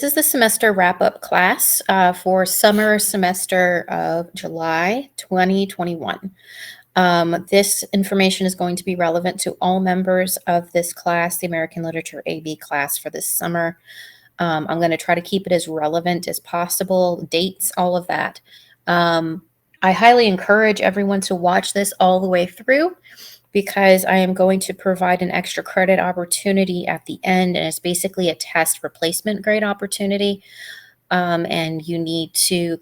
is the semester wrap-up class for summer semester of July 2021. This information is going to be relevant to all members of this class, the American Literature AB class for this summer. I'm going to try to keep it as relevant as possible, dates, all of that. I highly encourage everyone to watch this all the way through because I am going to provide an extra credit opportunity at the end, and it's basically a test replacement grade opportunity. And you need to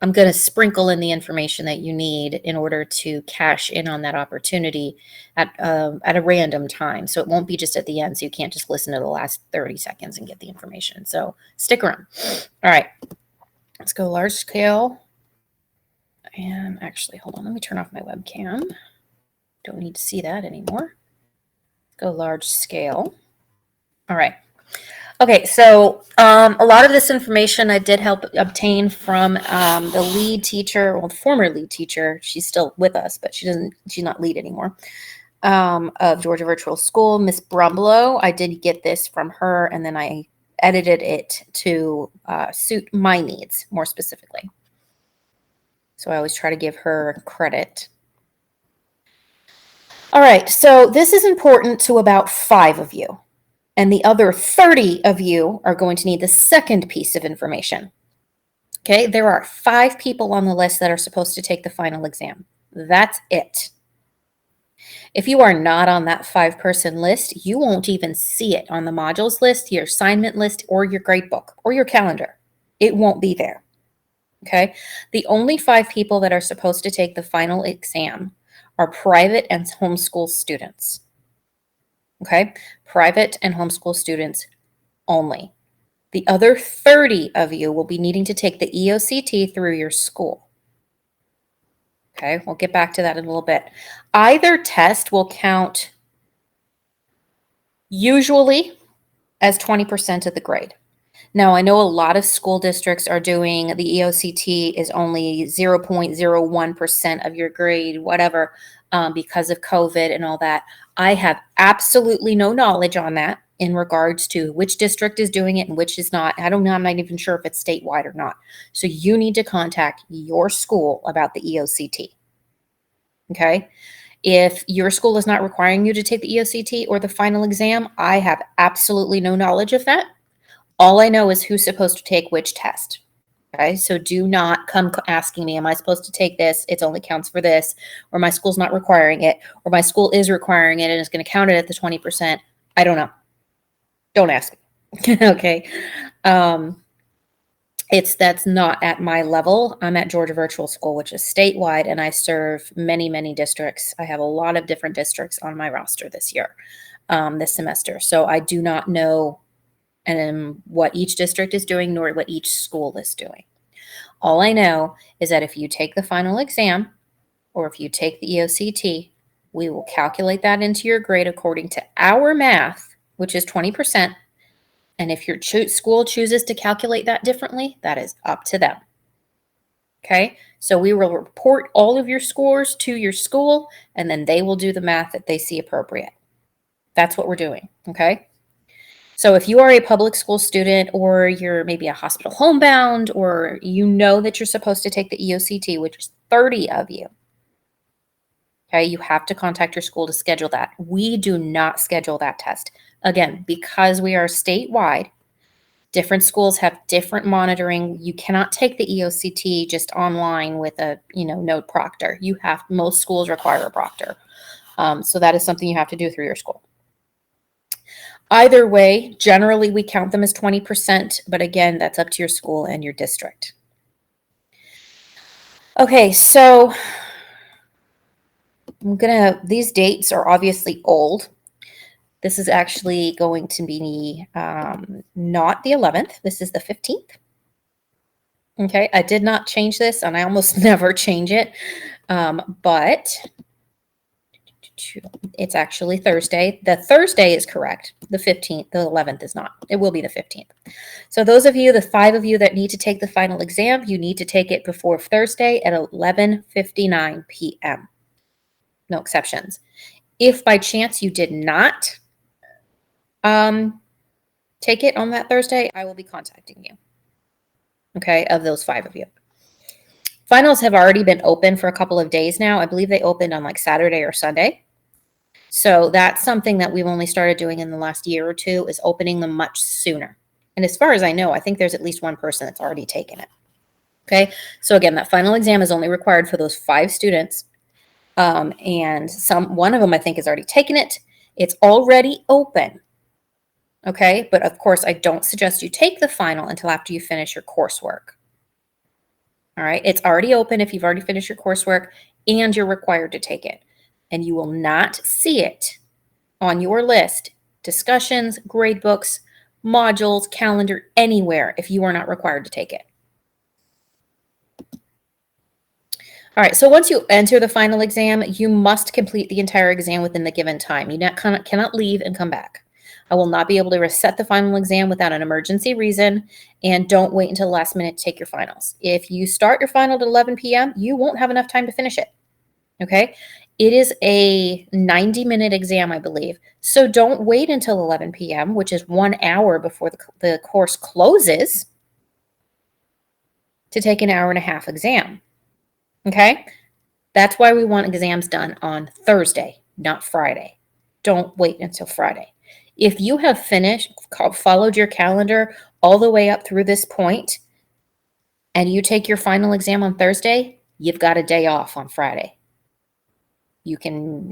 I'm going to sprinkle in the information that you need in order to cash in on that opportunity at a random time. So it won't be just at the end, so you can't just listen to the last 30 seconds and get the information. So stick around. All right, let's go large scale. And actually, hold on, let me turn off my webcam. Don't need to see that anymore. Go large scale. All right. Okay, so a lot of this information I did help obtain from the lead teacher, well, the former lead teacher. She's still with us, but she's not lead anymore, of Georgia Virtual School, Miss Brumlow. I did get this from her, and then I edited it to suit my needs more specifically. So I always try to give her credit. All right, so this is important to about 5 of you. And the other 30 of you are going to need the second piece of information. Okay, there are 5 people on the list that are supposed to take the final exam. That's it. If you are not on that 5-person list, you won't even see it on the modules list, your assignment list, or your gradebook, or your calendar. It won't be there. Okay, the only 5 people that are supposed to take the final exam are private and homeschool students. Okay, private and homeschool students only. The other 30 of you will be needing to take the EOCT through your school. Okay, we'll get back to that in a little bit. Either test will count usually as 20% of the grade. Now, I know a lot of school districts are doing the EOCT is only 0.01% of your grade, whatever, because of COVID and all that. I have absolutely no knowledge on that in regards to which district is doing it and which is not. I don't know. I'm not even sure if it's statewide or not. So you need to contact your school about the EOCT. Okay. If your school is not requiring you to take the EOCT or the final exam, I have absolutely no knowledge of that. All I know is who's supposed to take which test. Okay, so do not come asking me, am I supposed to take this? It only counts for this, or my school's not requiring it, or my school is requiring it and it's going to count it at the 20%. I don't know. Don't ask me. Okay. That's not at my level. I'm at Georgia Virtual School, which is statewide, and I serve many, many districts. I have a lot of different districts on my roster this year, this semester. So I do not know what each district is doing, nor what each school is doing. All I know is that if you take the final exam, or if you take the EOCT, we will calculate that into your grade according to our math, which is 20%. And if your school chooses to calculate that differently, that is up to them. Okay, so we will report all of your scores to your school, and then they will do the math that they see appropriate. That's what we're doing, okay? So if you are a public school student, or you're maybe a hospital homebound, or you know that you're supposed to take the EOCT, which is 30 of you, okay, you have to contact your school to schedule that. We do not schedule that test. Again, because we are statewide, different schools have different monitoring. You cannot take the EOCT just online with a no proctor. Most schools require a proctor. So that is something you have to do through your school. Either way, generally we count them as 20%, but again, that's up to your school and your district. Okay, so these dates are obviously old. This is actually going to be not the 11th. This is the 15th. Okay, I did not change this, and I almost never change it, but it's actually Thursday. The Thursday is correct. The 15th, the 11th is not. It will be the 15th. So those of you, the 5 of you that need to take the final exam, you need to take it before Thursday at 11:59 p.m. No exceptions. If by chance you did not take it on that Thursday, I will be contacting you. Okay, of those 5 of you. Finals have already been open for a couple of days now. I believe they opened on like Saturday or Sunday. So that's something that we've only started doing in the last year or two, is opening them much sooner. And as far as I know, I think there's at least one person that's already taken it. Okay, so again, that final exam is only required for those 5 students. And one of them, I think, has already taken it. It's already open. Okay, but of course, I don't suggest you take the final until after you finish your coursework. All right, it's already open if you've already finished your coursework and you're required to take it. And you will not see it on your list, discussions, grade books, modules, calendar, anywhere if you are not required to take it. All right, so once you enter the final exam, you must complete the entire exam within the given time. You cannot leave and come back. I will not be able to reset the final exam without an emergency reason, and don't wait until the last minute to take your finals. If you start your final at 11 p.m., you won't have enough time to finish it, okay? It is a 90-minute exam, I believe, so don't wait until 11 p.m., which is 1 hour before the course closes, to take an hour-and-a-half exam, okay? That's why we want exams done on Thursday, not Friday. Don't wait until Friday. If you have followed your calendar all the way up through this point, and you take your final exam on Thursday, you've got a day off on Friday. You can,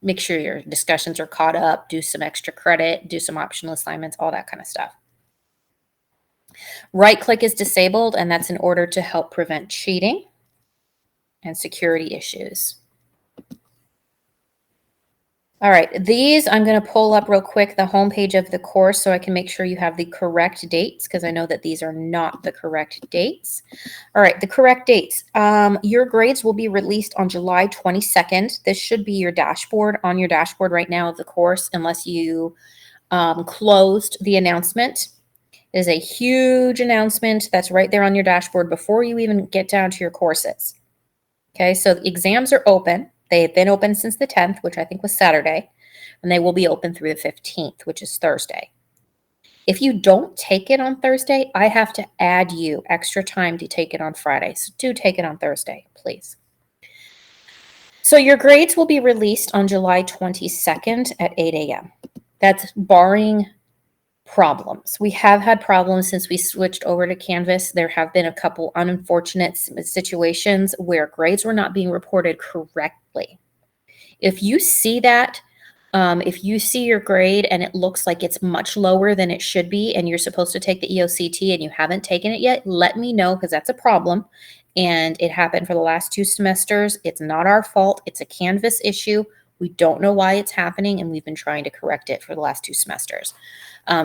make sure your discussions are caught up, do some extra credit, do some optional assignments, all that kind of stuff. Right-click is disabled, and that's in order to help prevent cheating and security issues. All right, these I'm going to pull up real quick the homepage of the course so I can make sure you have the correct dates, because I know that these are not the correct dates. All right, the correct dates. Your grades will be released on July 22nd. This should be your dashboard, on your dashboard right now of the course, unless you closed the announcement. It is a huge announcement that's right there on your dashboard before you even get down to your courses. Okay, so the exams are open. They have been open since the 10th, which I think was Saturday, and they will be open through the 15th, which is Thursday. If you don't take it on Thursday, I have to add you extra time to take it on Friday. So do take it on Thursday, please. So your grades will be released on July 22nd at 8 a.m. That's barring problems. We have had problems since we switched over to Canvas. There have been a couple unfortunate situations where grades were not being reported correctly. If you see that, if you see your grade and it looks like it's much lower than it should be, and you're supposed to take the EOCT and you haven't taken it yet, let me know, because that's a problem. And it happened for the last 2 semesters. It's not our fault. It's a Canvas issue. We don't know why it's happening, and we've been trying to correct it for the last 2 semesters.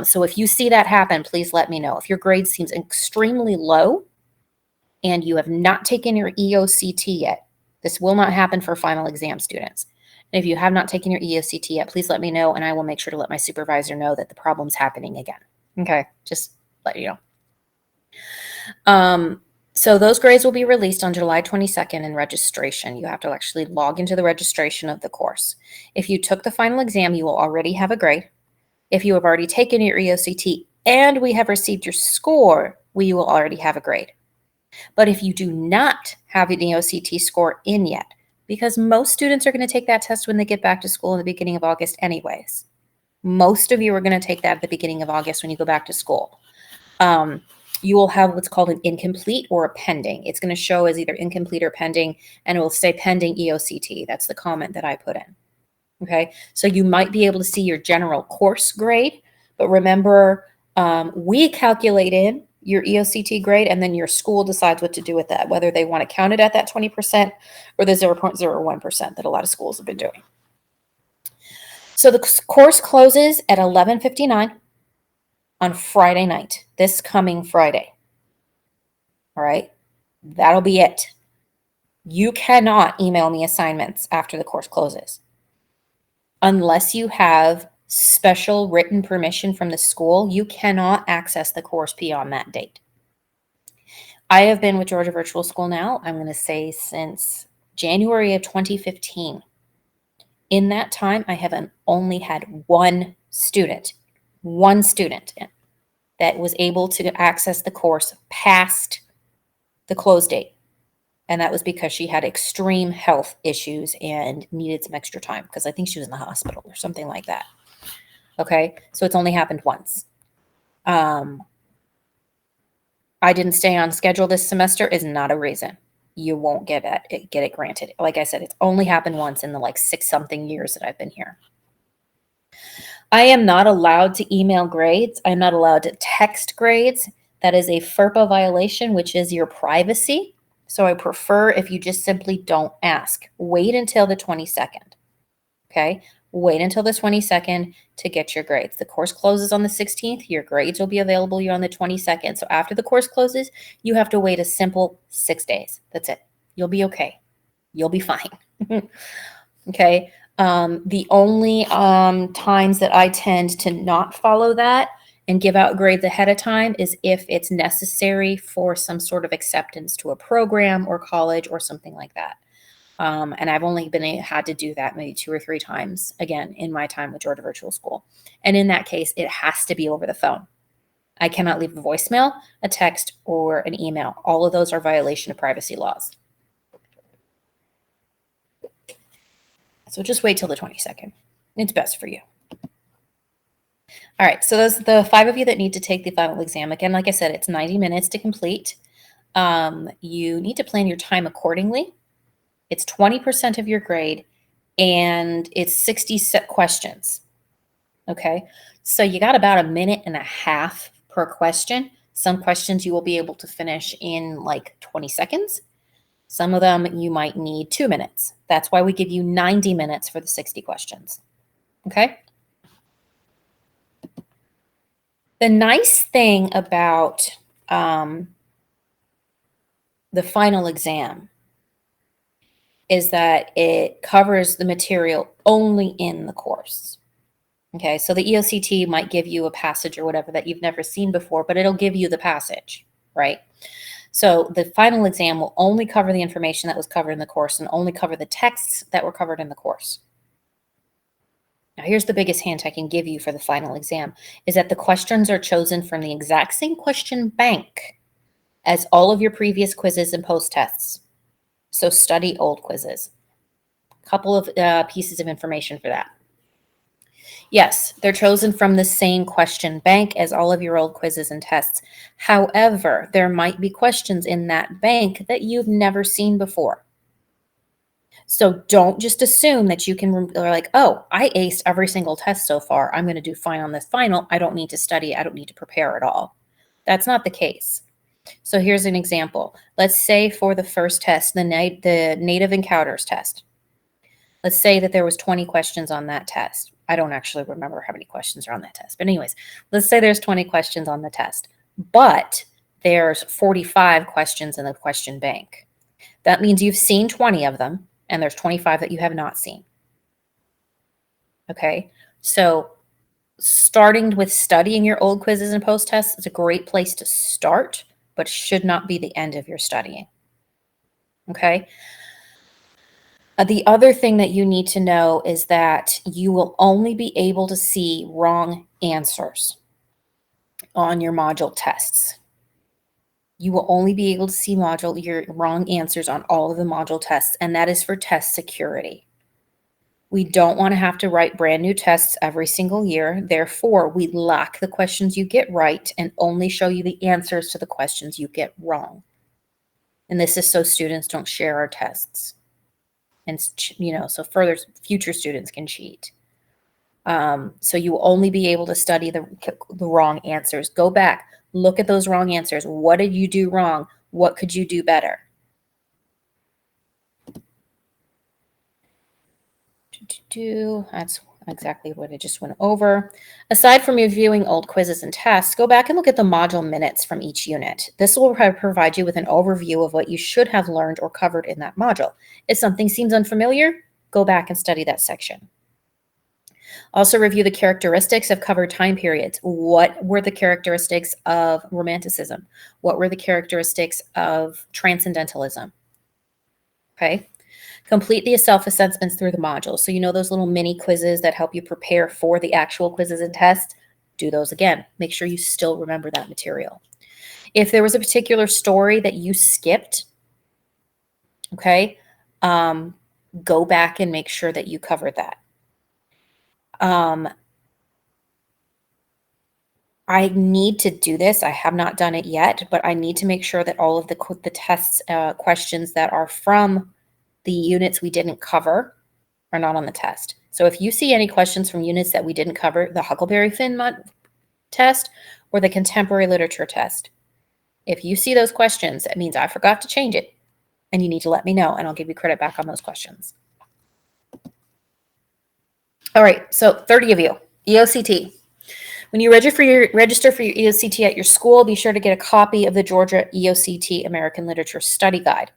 So if you see that happen, please let me know. If your grade seems extremely low and you have not taken your EOCT yet, this will not happen for final exam students. And if you have not taken your EOCT yet, please let me know, and I will make sure to let my supervisor know that the problem's happening again. Okay, just let you know. So those grades will be released on July 22nd in registration. You have to actually log into the registration of the course. If you took the final exam, you will already have a grade. If you have already taken your EOCT and we have received your score, we will already have a grade. But if you do not have an EOCT score in yet, because most students are going to take that test when they get back to school in the beginning of August anyways. Most of you are going to take that at the beginning of August when you go back to school. You will have what's called an incomplete or a pending. It's going to show as either incomplete or pending, and it will say pending EOCT. That's the comment that I put in. Okay, so you might be able to see your general course grade, but remember, we calculate in your EOCT grade, and then your school decides what to do with that, whether they want to count it at that 20% or the 0.01% that a lot of schools have been doing. So the course closes at 11:59 on Friday night, this coming Friday. All right, that'll be it. You cannot email me assignments after the course closes unless you have special written permission from the school. You cannot access the course beyond that date. I have been with Georgia Virtual School now, I'm going to say since January of 2015. In that time, I have only had one student one student that was able to access the course past the close date. And that was because she had extreme health issues and needed some extra time because I think she was in the hospital or something like that. Okay, so it's only happened once. I didn't stay on schedule this semester is not a reason you won't get it granted. Like I said, it's only happened once in the like 6-something years that I've been here. I am not allowed to email grades. I'm not allowed to text grades. That is a FERPA violation, which is your privacy. So I prefer if you just simply don't ask. Wait until the 22nd. Okay? Wait until the 22nd to get your grades. The course closes on the 16th. Your grades will be available on the 22nd. So after the course closes, you have to wait a simple 6 days. That's it. You'll be okay. You'll be fine. Okay? The only times that I tend to not follow that and give out grades ahead of time is if it's necessary for some sort of acceptance to a program or college or something like that. And I've only had to do that maybe 2 or 3 times, again, in my time with Georgia Virtual School. And in that case, it has to be over the phone. I cannot leave a voicemail, a text, or an email. All of those are violation of privacy laws. So just wait till the 22nd. It's best for you. All right, so those the 5 of you that need to take the final exam. Again, like I said, it's 90 minutes to complete. You need to plan your time accordingly. It's 20% of your grade, and it's 60 set questions. Okay, so you got about a minute and a half per question. Some questions you will be able to finish in like 20 seconds. Some of them you might need 2 minutes. That's why we give you 90 minutes for the 60 questions. Okay. The nice thing about the final exam is that it covers the material only in the course. Okay, so the EOCT might give you a passage or whatever that you've never seen before, but it'll give you the passage, right? So the final exam will only cover the information that was covered in the course and only cover the texts that were covered in the course. Now, here's the biggest hint I can give you for the final exam is that the questions are chosen from the exact same question bank as all of your previous quizzes and post-tests. So study old quizzes. A couple of pieces of information for that. Yes, they're chosen from the same question bank as all of your old quizzes and tests. However, there might be questions in that bank that you've never seen before. So don't just assume that you can, like, oh, I aced every single test so far. I'm going to do fine on this final. I don't need to study. I don't need to prepare at all. That's not the case. So here's an example. Let's say for the first test, the native encounters test. Let's say that there was 20 questions on that test. I don't actually remember how many questions are on that test. But anyways, let's say there's 20 questions on the test, but there's 45 questions in the question bank. That means you've seen 20 of them, and there's 25 that you have not seen. Okay, so starting with studying your old quizzes and post-tests is a great place to start, but should not be the end of your studying. Okay. The other thing that you need to know is that you will only be able to see wrong answers on your module tests. You will only be able to see your wrong answers on all of the module tests, and that is for test security. We don't want to have to write brand new tests every single year. Therefore, we lock the questions you get right and only show you the answers to the questions you get wrong. And this is so students don't share our tests. And, so further future students can cheat. So you will only be able to study the wrong answers. Go back, look at those wrong answers. What did you do wrong? What could you do better? That's exactly what I just went over. Aside from reviewing old quizzes and tests, go back and look at the module minutes from each unit. This will provide you with an overview of what you should have learned or covered in that module. If something seems unfamiliar, go back and study that section. Also review the characteristics of covered time periods. What were the characteristics of Romanticism? What were the characteristics of Transcendentalism? Okay. Complete the self-assessments through the modules. So those little mini quizzes that help you prepare for the actual quizzes and tests. do those again. Make sure you still remember that material. If there was a particular story that you skipped, okay, go back and make sure that you covered that. I need to do this. I have not done it yet, but I need to make sure that all of the tests questions that are from the units we didn't cover are not on the test. So if you see any questions from units that we didn't cover, the Huckleberry Finn test or the contemporary literature test, if you see those questions, it means I forgot to change it, and you need to let me know, and I'll give you credit back on those questions. All right, so 30 of you, EOCT. When you register for your EOCT at your school, be sure to get a copy of the Georgia EOCT American Literature Study Guide.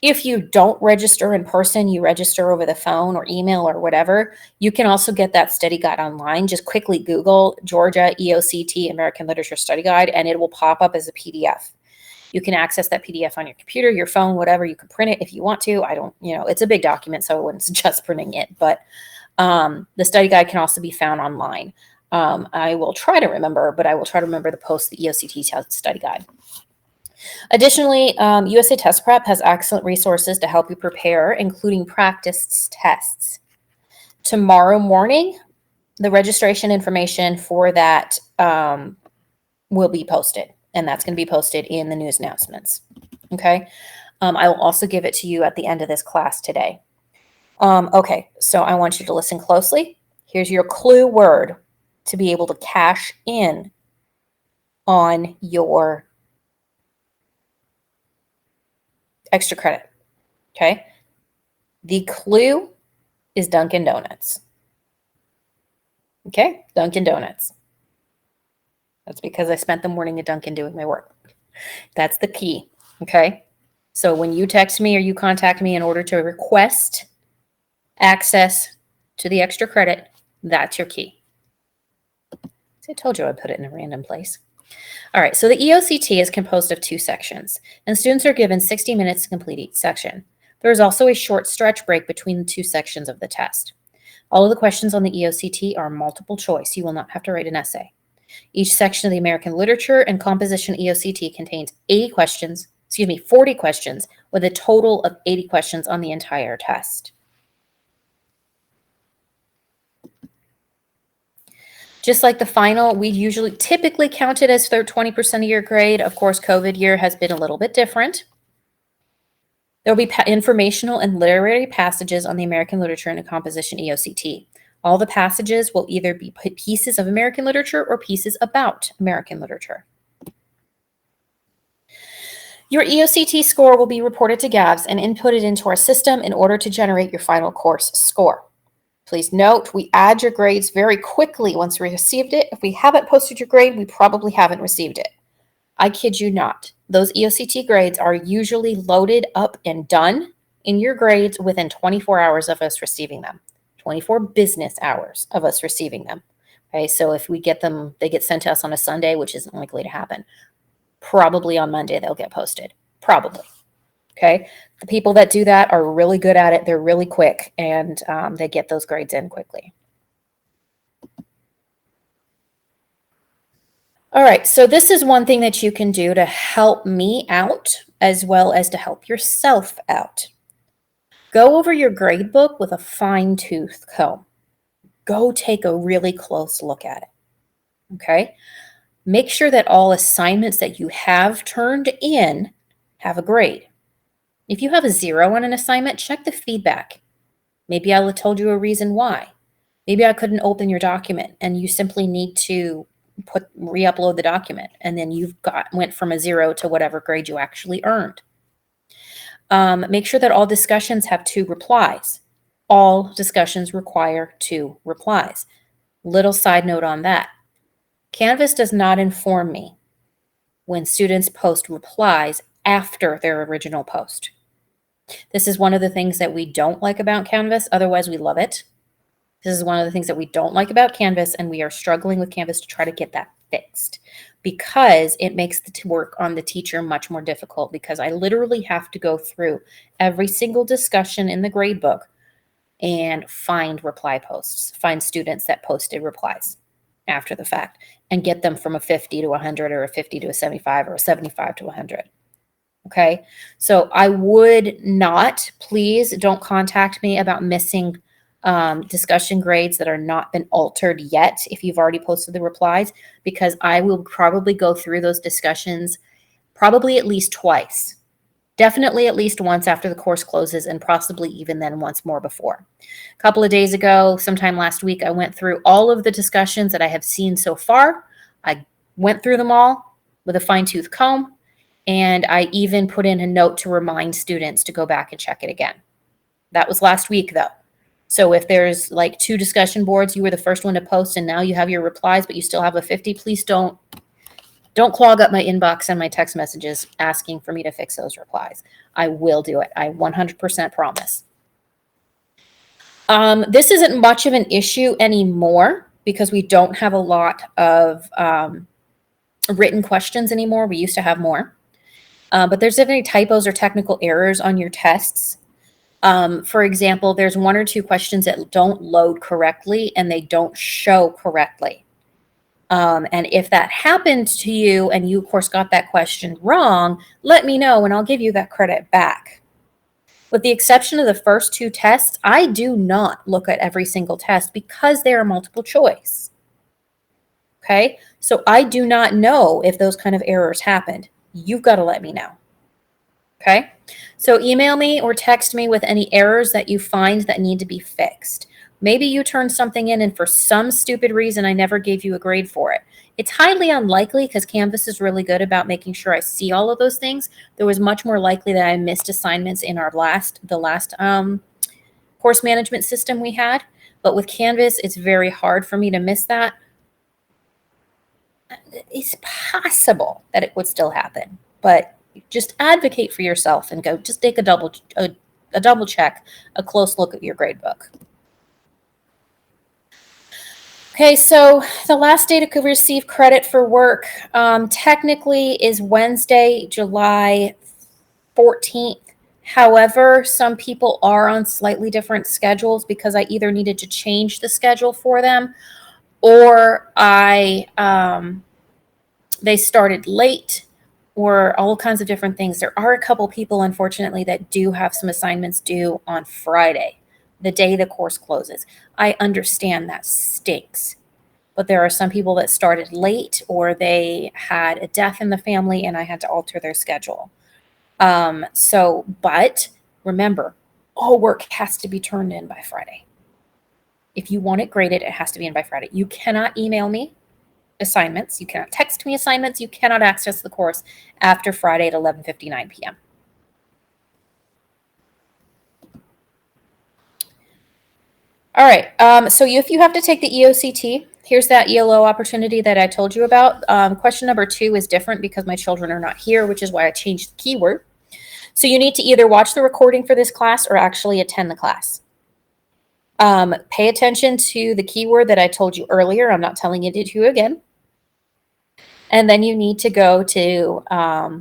If you don't register in person, you register over the phone or email or whatever, you can also get that study guide online. Just quickly Google Georgia EOCT American Literature Study Guide, and it will pop up as a PDF. You can access that PDF on your computer, your phone, whatever. You can print it if you want to. It's a big document, so I wouldn't suggest printing it, but the study guide can also be found online. I will try to remember to post the EOCT study guide. Additionally, USA Test Prep has excellent resources to help you prepare, including practice tests. Tomorrow morning, the registration information for that will be posted, and that's going to be posted in the news announcements. Okay. I will also give it to you at the end of this class today. Okay, so I want you to listen closely. Here's your clue word to be able to cash in on your extra credit. Okay. The clue is Dunkin' Donuts. Okay. Dunkin' Donuts. That's because I spent the morning at Dunkin' doing my work. That's the key. Okay. So when you text me or you contact me in order to request access to the extra credit, that's your key. So I told you I'd put it in a random place. All right, so the EOCT is composed of 2 sections, and students are given 60 minutes to complete each section. There is also a short stretch break between the 2 sections of the test. All of the questions on the EOCT are multiple choice. You will not have to write an essay. Each section of the American Literature and Composition EOCT contains 40 questions, with a total of 80 questions on the entire test. Just like the final, we typically count it as 20% of your grade. Of course, COVID year has been a little bit different. There will be informational and literary passages on the American Literature and Composition EOCT. All the passages will either be pieces of American literature or pieces about American literature. Your EOCT score will be reported to GAVS and inputted into our system in order to generate your final course score. Please note, we add your grades very quickly once we received it. If we haven't posted your grade, we probably haven't received it. I kid you not. Those EOCT grades are usually loaded up and done in your grades within 24 hours of us receiving them. 24 business hours of us receiving them. Okay, so if we get them, they get sent to us on a Sunday, which isn't likely to happen. Probably on Monday they'll get posted. Probably. Okay, the people that do that are really good at it. They're really quick, and they get those grades in quickly. All right, so this is one thing that you can do to help me out as well as to help yourself out. Go over your grade book with a fine-tooth comb. Go take a really close look at it. Okay, make sure that all assignments that you have turned in have a grade. If you have a 0 on an assignment, check the feedback. Maybe I told you a reason why. Maybe I couldn't open your document and you simply need to re-upload the document, and then went from a 0 to whatever grade you actually earned. Make sure that all discussions have 2 replies. All discussions require 2 replies. Little side note on that. Canvas does not inform me when students post replies after their original post. This is one of the things that we don't like about Canvas. Otherwise, we love it. This is one of the things that we don't like about Canvas, and we are struggling with Canvas to try to get that fixed because it makes the work on the teacher much more difficult, because I literally have to go through every single discussion in the grade book and find reply posts, find students that posted replies. after the fact and get them from a 50 to 100 or a 50 to a 75 or a 75 to 100. Okay. So I would not, please don't contact me about missing discussion grades that are not been altered yet if you've already posted the replies, because I will probably go through those discussions probably at least twice. Definitely at least once after the course closes, and possibly even then once more before. A couple of days ago, sometime last week, I went through all of the discussions that I have seen so far. I went through them all with a fine-tooth comb, and I even put in a note to remind students to go back and check it again. That was last week, though. So if there's like 2 discussion boards, you were the first one to post, and now you have your replies, but you still have a 50, please don't clog up my inbox and my text messages asking for me to fix those replies. I will do it. I 100% promise. This isn't much of an issue anymore because we don't have a lot of written questions anymore. We used to have more. But there's any typos or technical errors on your tests. For example, there's 1 or 2 questions that don't load correctly and they don't show correctly. And if that happened to you and you, of course, got that question wrong, let me know and I'll give you that credit back. With the exception of the first 2 tests, I do not look at every single test because they are multiple choice. Okay, so I do not know if those kind of errors happened. You've got to let me know. Okay, so email me or text me with any errors that you find that need to be fixed. Maybe you turned something in and for some stupid reason, I never gave you a grade for it. It's highly unlikely because Canvas is really good about making sure I see all of those things. There was much more likely that I missed assignments in the last course management system we had. But with Canvas, it's very hard for me to miss that. It's possible that it would still happen, but just advocate for yourself and go, just take a double check, a close look at your grade book. Okay, so the last day to receive credit for work technically is Wednesday, July 14th. However, some people are on slightly different schedules because I either needed to change the schedule for them or they started late or all kinds of different things. There are a couple people, unfortunately, that do have some assignments due on Friday, the day the course closes. I understand that stinks, but there are some people that started late or they had a death in the family and I had to alter their schedule. But remember, all work has to be turned in by Friday. If you want it graded, it has to be in by Friday. You cannot email me assignments. You cannot text me assignments. You cannot access the course after Friday at 11:59 p.m. All right. So if you have to take the EOCT, here's that ELO opportunity that I told you about. Question number 2 is different because my children are not here, which is why I changed the keyword. So you need to either watch the recording for this class or actually attend the class. Pay attention to the keyword that I told you earlier. I'm not telling you to do again. And then you need to go to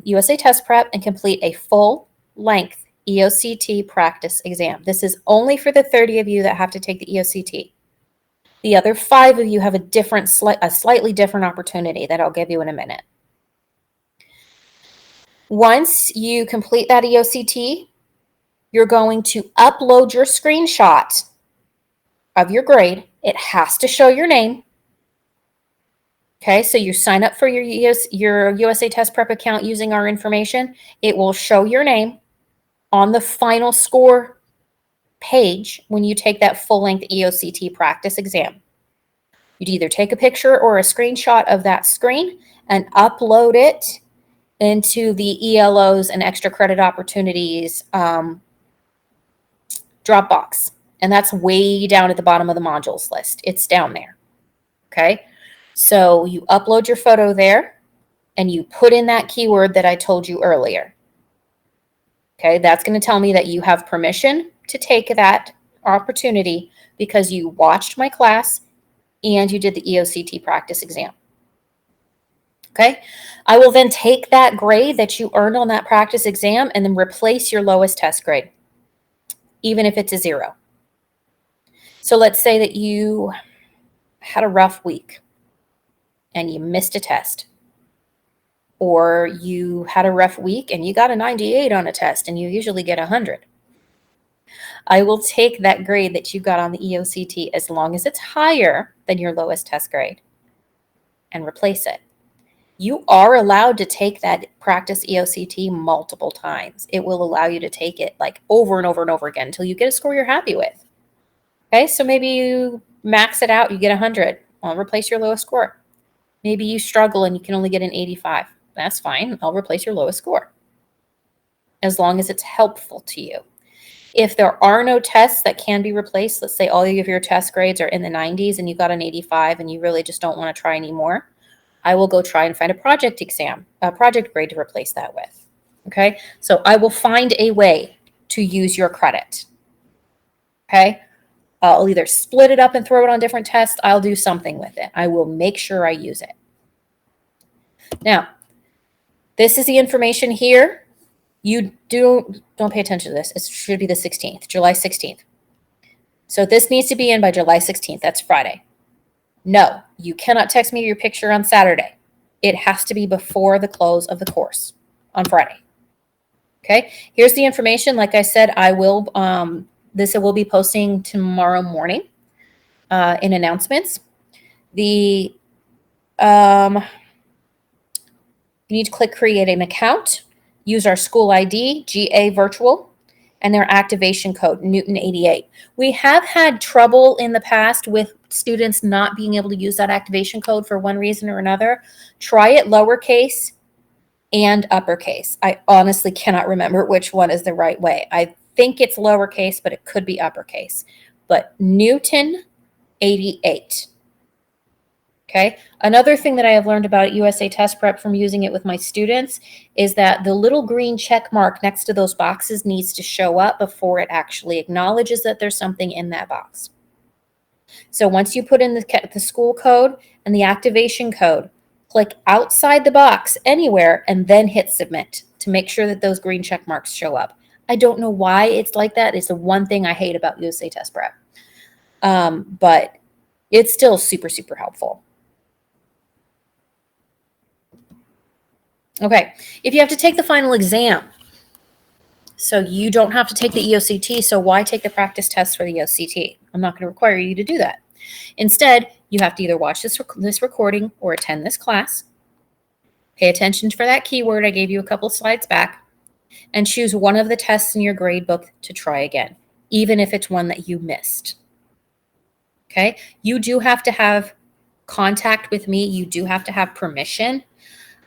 USA Test Prep and complete a full-length EOCT practice exam. This is only for the 30 of you that have to take the EOCT. The other 5 of you have a slightly different opportunity that I'll give you in a minute. Once you complete that EOCT, you're going to upload your screenshot of your grade. It has to show your name. Okay, so you sign up for your USA Test Prep account using our information. It will show your name on the final score page when you take that full-length EOCT practice exam. You'd either take a picture or a screenshot of that screen and upload it into the ELOs and extra credit opportunities Dropbox. And that's way down at the bottom of the modules list. It's down there. Okay. So you upload your photo there and you put in that keyword that I told you earlier. Okay. That's going to tell me that you have permission to take that opportunity because you watched my class and you did the EOCT practice exam. Okay. I will then take that grade that you earned on that practice exam and then replace your lowest test grade, even if it's a 0. So let's say that you had a rough week and you missed a test, or you had a rough week and you got a 98 on a test and you usually get 100, I will take that grade that you got on the EOCT, as long as it's higher than your lowest test grade, and replace it. You are allowed to take that practice EOCT multiple times. It will allow you to take it like over and over and over again until you get a score you're happy with. Okay, so maybe you max it out, you get 100. I'll replace your lowest score. Maybe you struggle and you can only get an 85. That's fine. I'll replace your lowest score, as long as it's helpful to you. If there are no tests that can be replaced, let's say all of your test grades are in the 90s and you got an 85 and you really just don't want to try anymore, I will go try and find a project grade to replace that with. Okay, so I will find a way to use your credit. Okay, I'll either split it up and throw it on different tests. I'll do something with it. I will make sure I use it. Now, this is the information here. You don't pay attention to this. It should be the 16th, July 16th. So this needs to be in by July 16th. That's Friday. No, you cannot text me your picture on Saturday. It has to be before the close of the course on Friday. Okay, here's the information. Like I said, I will be posting tomorrow morning in announcements. You need to click create an account, use our school ID, GA virtual, and their activation code, Newton 88. We have had trouble in the past with students not being able to use that activation code for one reason or another. Try it lowercase and uppercase. I honestly cannot remember which one is the right way. I think it's lowercase, but it could be uppercase. But Newton 88. Okay. Another thing that I have learned about USA Test Prep from using it with my students is that the little green check mark next to those boxes needs to show up before it actually acknowledges that there's something in that box. So once you put in the school code and the activation code, click outside the box anywhere and then hit submit to make sure that those green check marks show up. I don't know why it's like that. It's the one thing I hate about USA Test Prep. But it's still super, super helpful. Okay, if you have to take the final exam, so you don't have to take the EOCT, so why take the practice test for the EOCT? I'm not going to require you to do that. Instead, you have to either watch this recording or attend this class, pay attention for that keyword I gave you a couple slides back, and choose one of the tests in your grade book to try again, even if it's one that you missed. Okay, you do have to have contact with me. You do have to have permission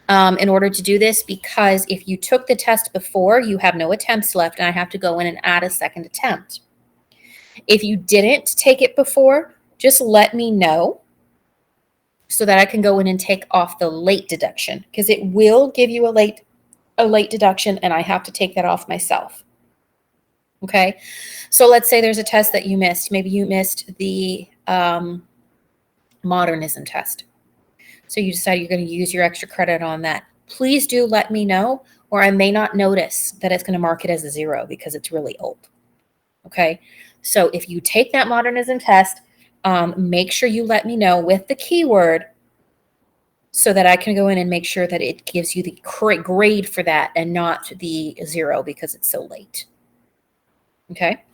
in order to do this, because if you took the test before, you have no attempts left, and I have to go in and add a second attempt. If you didn't take it before, just let me know so that I can go in and take off the late deduction, because it will give you a late deduction, and I have to take that off myself. Okay, so let's say there's a test that you missed. Maybe you missed the modernism test. So you decide you're going to use your extra credit on that. Please do let me know, or I may not notice that it's going to mark it as a 0 because it's really old. Okay, so if you take that modernism test, make sure you let me know with the keyword so that I can go in and make sure that it gives you the correct grade for that and not the 0 because it's so late. Okay.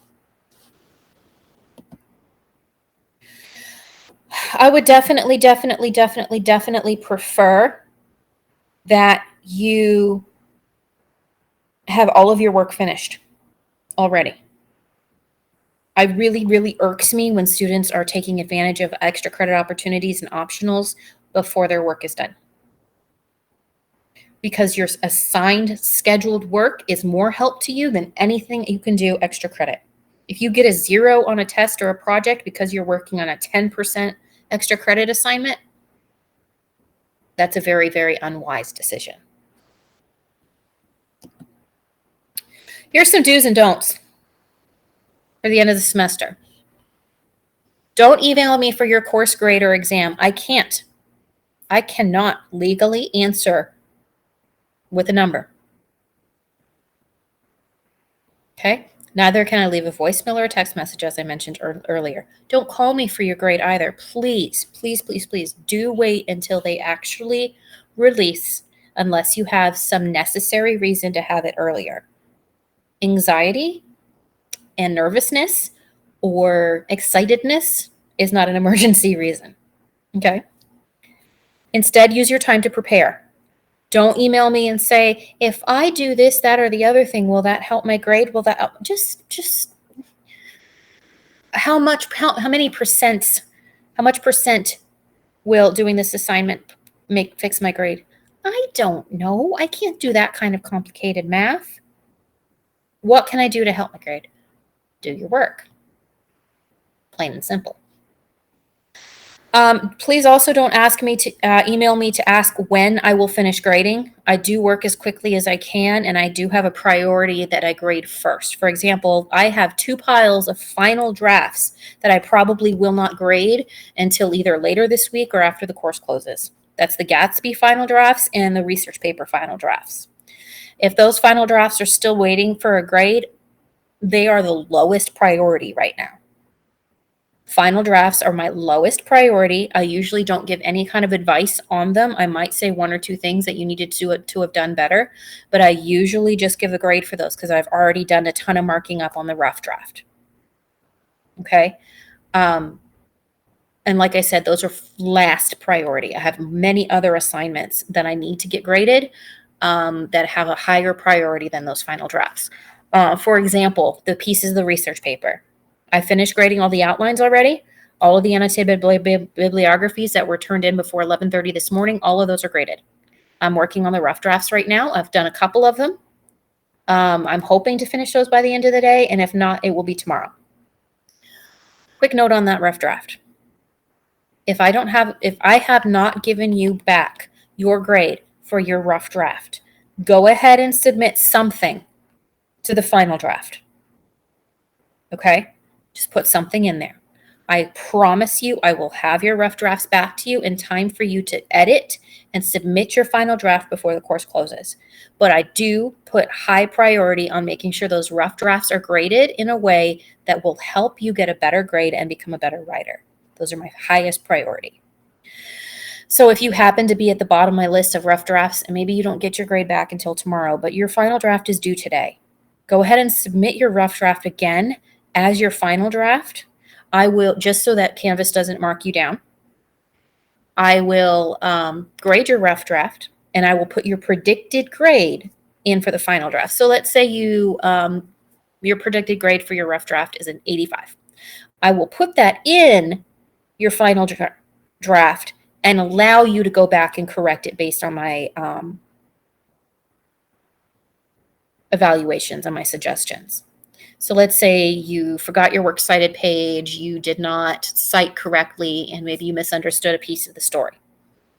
I would definitely prefer that you have all of your work finished already. It really irks me when students are taking advantage of extra credit opportunities and optionals before their work is done. Because your assigned scheduled work is more help to you than anything you can do extra credit. If you get a 0 on a test or a project because you're working on a 10% extra credit assignment, that's a very, very unwise decision. Here's some do's and don'ts for the end of the semester. Don't email me for your course grade or exam. I cannot legally answer with a number. Okay? Neither can I leave a voicemail or a text message, as I mentioned earlier. Don't call me for your grade either. Please, please, please, please do wait until they actually release, unless you have some necessary reason to have it earlier. Anxiety and nervousness or excitedness is not an emergency reason. Okay? Instead, use your time to prepare. Don't email me and say, if I do this, that, or the other thing, will that help my grade? Will that help? Just how much percent will doing this assignment fix my grade? I don't know. I can't do that kind of complicated math. What can I do to help my grade? Do your work. Plain and simple. Please also don't ask me to email me to ask when I will finish grading. I do work as quickly as I can, and I do have a priority that I grade first. For example, I have 2 piles of final drafts that I probably will not grade until either later this week or after the course closes. That's the Gatsby final drafts and the research paper final drafts. If those final drafts are still waiting for a grade, they are the lowest priority right now. Final drafts are my lowest priority. I usually don't give any kind of advice on them. I might say 1 or 2 things that you needed to have done better, but I usually just give a grade for those because I've already done a ton of marking up on the rough draft. Okay. And like I said, those are last priority. I have many other assignments that I need to get graded that have a higher priority than those final drafts. For example, the pieces of the research paper. I finished grading all the outlines already. All of the annotated bibliographies that were turned in before 11:30 this morning, all of those are graded. I'm working on the rough drafts right now. I've done a couple of them. I'm hoping to finish those by the end of the day, and if not, it will be tomorrow. Quick note on that rough draft. If I have not given you back your grade for your rough draft, go ahead and submit something to the final draft. Okay? Just put something in there. I promise you I will have your rough drafts back to you in time for you to edit and submit your final draft before the course closes. But I do put high priority on making sure those rough drafts are graded in a way that will help you get a better grade and become a better writer. Those are my highest priority. So if you happen to be at the bottom of my list of rough drafts, and maybe you don't get your grade back until tomorrow, but your final draft is due today, go ahead and submit your rough draft again as your final draft. I will, just so that Canvas doesn't mark you down, I will grade your rough draft, and I will put your predicted grade in for the final draft. So let's say your predicted grade for your rough draft is an 85. I will put that in your final draft and allow you to go back and correct it based on my evaluations and my suggestions. So let's say you forgot your works cited page, you did not cite correctly, and maybe you misunderstood a piece of the story.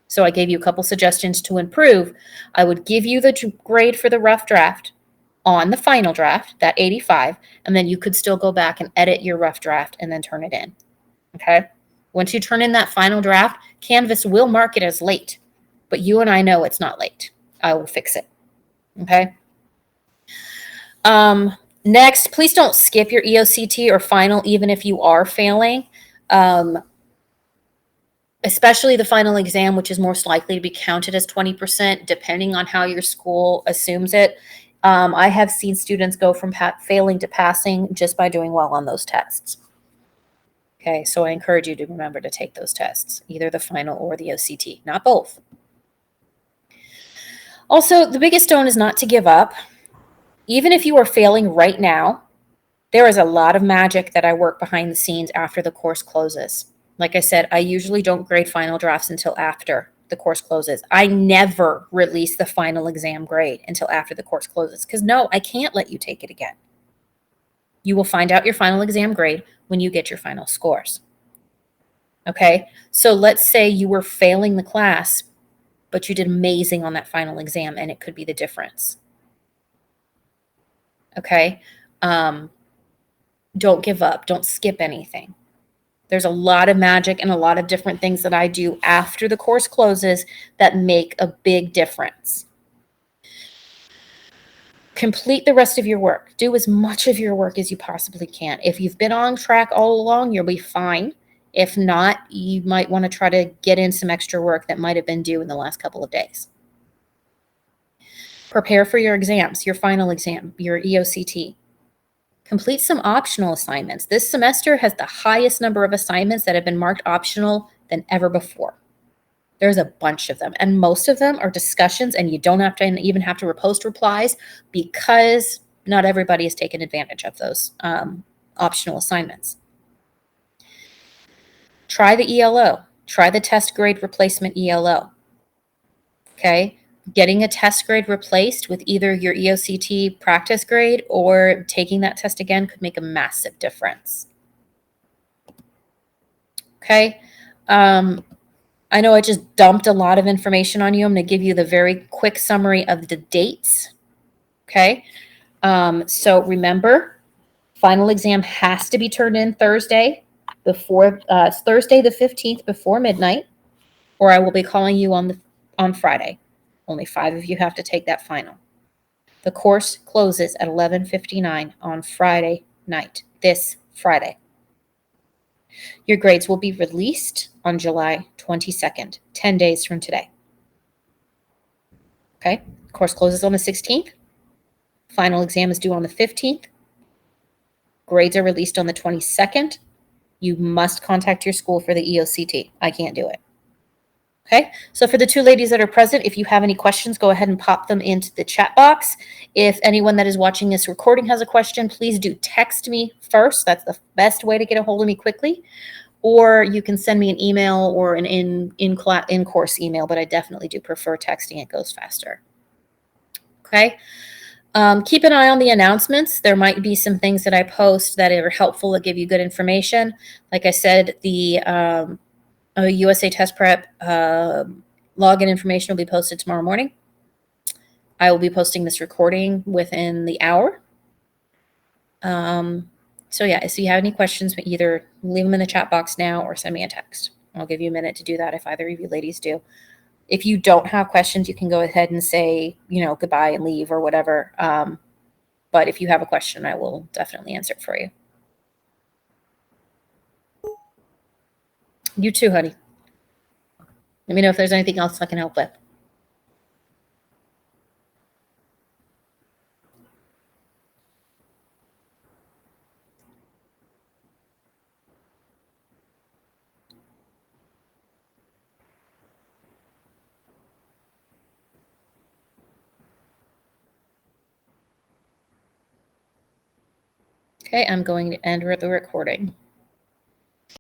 So I gave you a couple suggestions to improve. I would give you the grade for the rough draft on the final draft, that 85, and then you could still go back and edit your rough draft and then turn it in. Okay? Once you turn in that final draft, Canvas will mark it as late, but you and I know it's not late. I will fix it. Okay? Next, please don't skip your EOCT or final, even if you are failing, especially the final exam, which is most likely to be counted as 20%, depending on how your school assumes it. I have seen students go from failing to passing just by doing well on those tests. Okay, so I encourage you to remember to take those tests, either the final or the OCT, not both. Also, the biggest stone is not to give up. Even if you are failing right now, there is a lot of magic that I work behind the scenes after the course closes. Like I said, I usually don't grade final drafts until after the course closes. I never release the final exam grade until after the course closes because no, I can't let you take it again. You will find out your final exam grade when you get your final scores. Okay, so let's say you were failing the class, but you did amazing on that final exam, and it could be the difference. Okay, don't give up. Don't skip anything. There's a lot of magic and a lot of different things that I do after the course closes that make a big difference. Complete the rest of your work. Do as much of your work as you possibly can. If you've been on track all along, you'll be fine. If not, you might want to try to get in some extra work that might have been due in the last couple of days. Prepare for your exams, your final exam, your EOCT. Complete some optional assignments. This semester has the highest number of assignments that have been marked optional than ever before. There's a bunch of them, and most of them are discussions, and you don't have to even have to repost replies because not everybody has taken advantage of those optional assignments. Try the ELO. Try the test grade replacement ELO. Okay? Getting a test grade replaced with either your EOCT practice grade or taking that test again could make a massive difference. Okay? I know I just dumped a lot of information on you. I'm going to give you the very quick summary of the dates. Okay? So remember, final exam has to be turned in Thursday Thursday the 15th before midnight, or I will be calling you on Friday. Only 5 of you have to take that final. The course closes at 11:59 on Friday night, this Friday. Your grades will be released on July 22nd, 10 days from today. Okay? Course closes on the 16th. Final exam is due on the 15th. Grades are released on the 22nd. You must contact your school for the EOCT. I can't do it. Okay, so for the 2 ladies that are present, if you have any questions, go ahead and pop them into the chat box. If anyone that is watching this recording has a question, please do text me first. That's the best way to get a hold of me quickly. Or you can send me an email or an in-course email, but I definitely do prefer texting. It goes faster. Okay. Keep an eye on the announcements. There might be some things that I post that are helpful that give you good information. Like I said, the USA Test Prep login information will be posted tomorrow morning. I will be posting this recording within the hour. So yeah, if you have any questions, either leave them in the chat box now or send me a text. I'll give you a minute to do that if either of you ladies do. If you don't have questions, you can go ahead and say, goodbye and leave or whatever. But if you have a question, I will definitely answer it for you. You too, honey. Let me know if there's anything else I can help with. Okay, I'm going to end the recording.